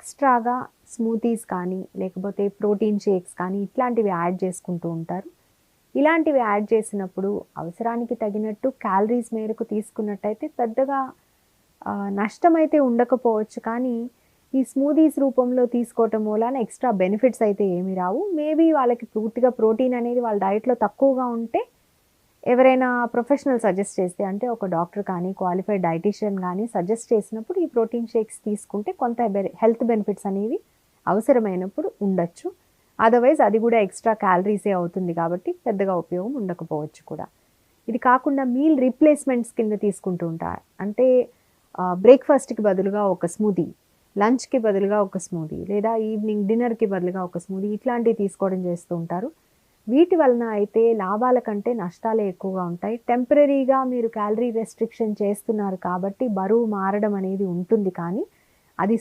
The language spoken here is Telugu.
ఎక్స్ట్రాగా స్మూతీస్ కానీ, లేకపోతే ప్రోటీన్ షేక్స్ కానీ ఇట్లాంటివి యాడ్ చేసుకుంటూ ఉంటారు. ఇలాంటివి యాడ్ చేసినప్పుడు అవసరానికి తగినట్టు క్యాలరీస్ మేరకు తీసుకున్నట్టయితే పెద్దగా నష్టమైతే ఉండకపోవచ్చు. కానీ ఈ స్మూదీస్ రూపంలో తీసుకోవటం మూలాన ఎక్స్‌ట్రా బెనిఫిట్స్ అయితే ఏమి రావు. మేబీ వాళ్ళకి పూర్తిగా ప్రోటీన్ అనేది వాళ్ళ డైట్‌లో తక్కువగా ఉంటే ఎవరైనా ప్రొఫెషనల్ సజెస్ట్ చేస్తే అంటే ఒక డాక్టర్ కానీ, క్వాలిఫైడ్ డైటీషియన్ గానీ సజెస్ట్ చేసినప్పుడు ఈ ప్రోటీన్ షేక్స్ తీసుకుంటే కొంత హెల్త్ బెనిఫిట్స్ అనేవి అవసరమైనప్పుడు ఉండొచ్చు. అదర్‌వైజ్ అది గూడా ఎక్స్‌ట్రా క్యాలరీసే అవుతుంది కాబట్టి పెద్దగా ఉపయోగం ఉండకపోవచ్చు కూడా. ఇది కాకుండా మీల్ రీప్లేస్‌మెంట్స్ కింద తీసుకుంటూ ఉంటారు. అంటే బ్రేక్‌ఫాస్ట్‌కి బదులుగా ఒక స్మూదీ, లంచ్‌కి బదులుగా ఒక స్మూదీ లేదా ఈవినింగ్ డిన్నర్‌కి బదులుగా ఒక స్మూదీ ఇట్లాంటివి తీసుకోవడం చేస్తూ ఉంటారు. వీటి వలన అయితే లాభాల కంటే నష్టాలే ఎక్కువగా ఉంటాయి. టెంపరరీగా మీరు క్యాలరీ రెస్ట్రిక్షన్ చేస్తున్నారు కాబట్టి బరువు మారడం అనేది ఉంటుంది కానీ, అది